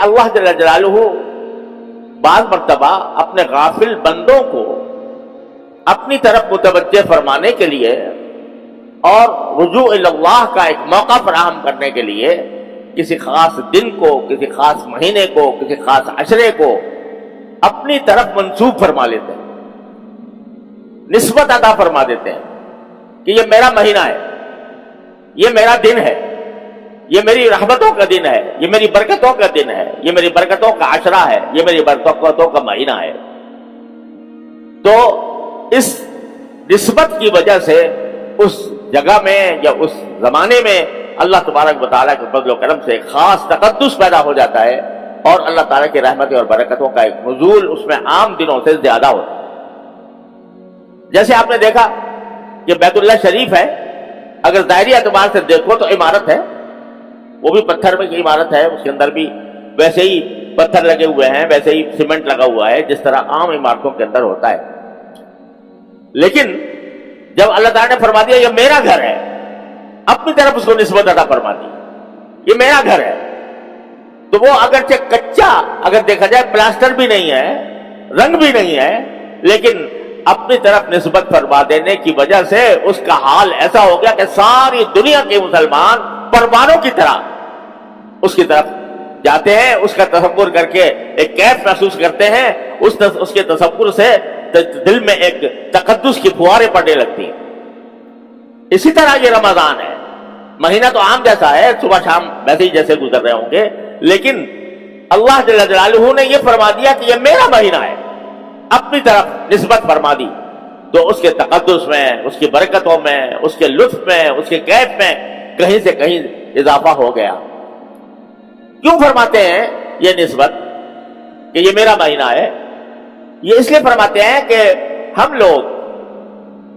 اللہ جل جلالہ بعض مرتبہ اپنے غافل بندوں کو اپنی طرف متوجہ فرمانے کے لیے اور رجوع اللہ کا ایک موقع فراہم کرنے کے لیے کسی خاص دن کو، کسی خاص مہینے کو، کسی خاص عشرے کو اپنی طرف منسوب فرما لیتے ہیں، نسبت عطا فرما دیتے ہیں کہ یہ میرا مہینہ ہے، یہ میرا دن ہے، یہ میری رحمتوں کا دن ہے، یہ میری برکتوں کا دن ہے، یہ میری برکتوں کا عشرہ ہے، یہ میری برکتوں کا مہینہ ہے۔ تو اس نسبت کی وجہ سے اس جگہ میں یا اس زمانے میں اللہ تبارک و تعالیٰ کے فضل و کرم سے ایک خاص تقدس پیدا ہو جاتا ہے، اور اللہ تعالیٰ کی رحمتیں اور برکتوں کا ایک نزول اس میں عام دنوں سے زیادہ ہوتا ہے۔ جیسے آپ نے دیکھا کہ بیت اللہ شریف ہے، اگر ظاہری اعتبار سے دیکھو تو عمارت ہے، وہ بھی پتھر میں کی عمارت ہے، اس کے اندر بھی ویسے ہی پتھر لگے ہوئے ہیں، ویسے ہی سیمنٹ لگا ہوا ہے جس طرح عام عمارتوں کے اندر ہوتا ہے۔ لیکن جب اللہ تعالیٰ نے فرما دیا یہ میرا گھر ہے، اپنی طرف اس کو نسبت عطا فرما دی، یہ میرا گھر ہے، تو وہ اگرچہ کچا اگر دیکھا جائے، پلاسٹر بھی نہیں ہے، رنگ بھی نہیں ہے، لیکن اپنی طرف نسبت فرما دینے کی وجہ سے اس کا حال ایسا ہو گیا کہ ساری دنیا کے مسلمان پروانوں کی طرح اس کی طرف جاتے ہیں، اس کا تصور کر کے ایک کیف محسوس کرتے ہیں، اس کے تصور سے دل میں ایک تقدس کی فواریں پڑنے لگتی ہیں۔ اسی طرح یہ رمضان ہے، مہینہ تو عام جیسا ہے، صبح شام ویسے ہی جیسے گزر رہے ہوں گے، لیکن اللہ جل جلالہ نے یہ فرما دیا کہ یہ میرا مہینہ ہے، اپنی طرف نسبت فرما دی، تو اس کے تقدس میں، اس کی برکتوں میں، اس کے لطف میں، اس کے کیف میں کہیں سے کہیں اضافہ ہو گیا۔ کیوں فرماتے ہیں یہ نسبت کہ یہ میرا مہینہ ہے؟ یہ اس لیے فرماتے ہیں کہ ہم لوگ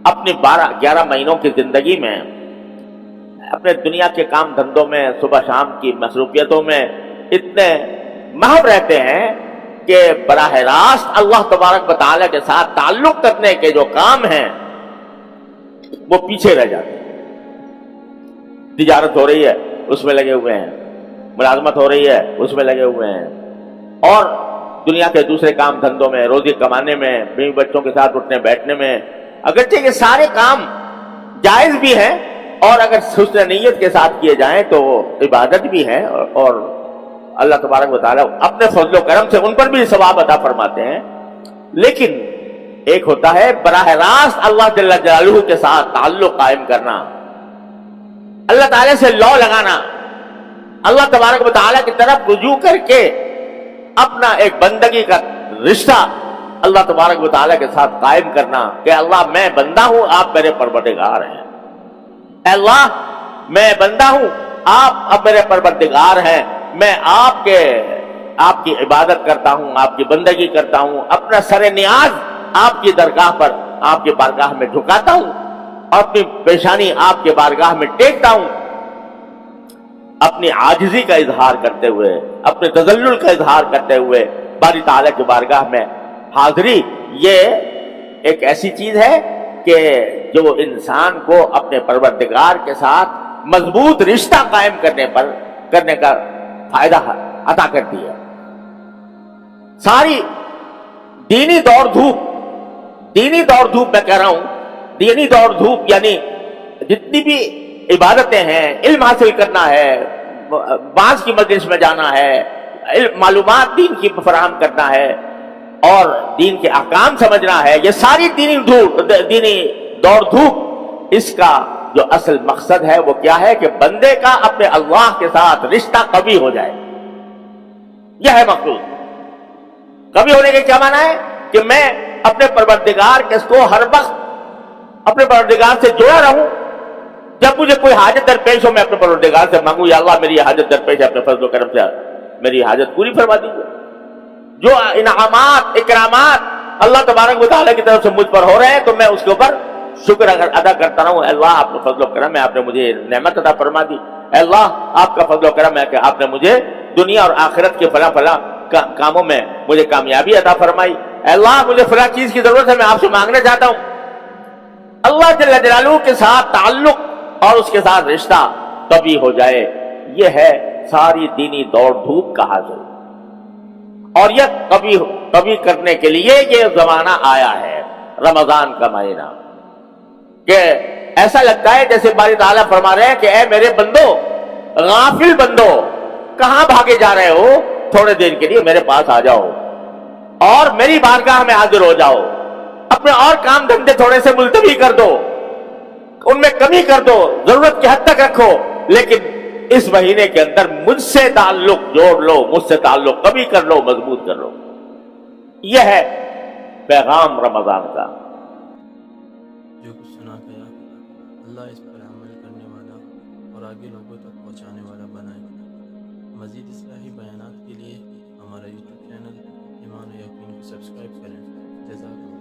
اپنی 12-11 مہینوں کی زندگی میں اپنے دنیا کے کام دھندوں میں، صبح شام کی مصروفیتوں میں اتنے محو رہتے ہیں کہ براہ راست اللہ تبارک و تعالیٰ کے ساتھ تعلق کرنے کے جو کام ہیں وہ پیچھے رہ جاتے ہیں۔ تجارت ہو رہی ہے، اس میں لگے ہوئے ہیں، ملازمت ہو رہی ہے، اس میں لگے ہوئے ہیں، اور دنیا کے دوسرے کام دھندوں میں، روزی کمانے میں، بیوی بچوں کے ساتھ اٹھنے بیٹھنے میں، اگرچہ یہ سارے کام جائز بھی ہیں اور اگر حسن نیت کے ساتھ کیے جائیں تو عبادت بھی ہے، اور اللہ تبارک و تعالیٰ اپنے فضل و کرم سے ان پر بھی ثواب عطا فرماتے ہیں، لیکن ایک ہوتا ہے براہ راست اللہ جل جلالہ کے ساتھ تعلق قائم کرنا، اللہ تعالیٰ سے لو لگانا، اللہ تبارک و تعالیٰ کی طرف رجوع کر کے اپنا ایک بندگی کا رشتہ اللہ تبارک و تعالیٰ کے ساتھ قائم کرنا کہ اللہ میں بندہ ہوں، آپ میرے پروردگار ہیں، اے اللہ میں بندہ ہوں، آپ اب میرے پروردگار ہیں، میں آپ کی عبادت کرتا ہوں، آپ کی بندگی کرتا ہوں، اپنا سر نیاز آپ کی درگاہ پر، آپ کی بارگاہ میں جھکاتا ہوں، اپنی پیشانی آپ کے بارگاہ میں ٹیکتا ہوں، اپنی عاجزی کا اظہار کرتے ہوئے، اپنے تذلل کا اظہار کرتے ہوئے باری تعالیٰ کی بارگاہ میں حاضری۔ یہ ایک ایسی چیز ہے کہ جو انسان کو اپنے پروردگار کے ساتھ مضبوط رشتہ قائم کرنے کا فائدہ عطا کرتی ہے۔ ساری دینی دوڑ دھوپ میں کہہ رہا ہوں، دینی دوڑ دھوپ یعنی جتنی بھی عبادتیں ہیں، علم حاصل کرنا ہے، بعض کی مجلس میں جانا ہے، معلومات دین کی فراہم کرنا ہے اور دین کے احکام سمجھنا ہے، یہ ساری دینی دوڑ دھوپ، اس کا جو اصل مقصد ہے وہ کیا ہے کہ بندے کا اپنے اللہ کے ساتھ رشتہ قوی ہو جائے، یہ ہے مقصود۔ قوی ہونے کے کیا معنی ہے کہ میں اپنے پروردگار کو ہر وقت اپنے پروردگار سے جڑا رہوں، جب مجھے کوئی حاجت درپیش ہو میں اپنے پروردگار سے مانگوں یا اللہ میری حاجت درپیش ہے، اپنے فضل و کرم سے میری حاجت پوری فرما دیجیے۔ جو انعامات اکرامات اللہ تبارک و تعالیٰ کی طرف سے مجھ پر ہو رہے ہیں تو میں اس کے اوپر شکر ادا کرتا رہوں، اے اللہ آپ کا فضل و کرم ہے، آپ نے مجھے نعمت عطا فرما دی، اے اللہ آپ کا فضل و کرم ہے کہ آپ نے مجھے دنیا اور آخرت کے فلاں کاموں میں مجھے کامیابی عطا فرمائی، اے اللہ مجھے فلاں چیز کی ضرورت ہے، میں آپ سے مانگنا چاہتا ہوں۔ اللہ جل جلالہ کے ساتھ تعلق اور اس کے ساتھ رشتہ قوی ہو جائے، یہ ہے ساری دینی دوڑ دھوپ کا حاصل۔ اور یہ کبھی کرنے کے لیے یہ زمانہ آیا ہے رمضان کا مہینہ، کہ ایسا لگتا ہے جیسے باری تعالیٰ فرما رہے ہیں کہ اے میرے بندو، غافل بندو، کہاں بھاگے جا رہے ہو؟ تھوڑے دیر کے لیے میرے پاس آ جاؤ اور میری بارگاہ میں حاضر ہو جاؤ، اپنے اور کام دھندے تھوڑے سے ملتوی کر دو، ان میں کمی کر دو، ضرورت کی حد تک رکھو، لیکن اس مہینے کے اندر مجھ سے تعلق جوڑ لو، مجھ سے تعلق کبھی کر لو، مضبوط کر لو۔ یہ ہے پیغام رمضان کا۔ جو کچھ سنا گیا اللہ اس پر عمل کرنے والا اور آگے لوگوں تک پہنچانے والا بنائے۔ مزید اصلاحی بیانات کے لیے ہمارا یوٹیوب چینل ایمان و یقین کو سبسکرائب کریں۔ جزاک اللہ۔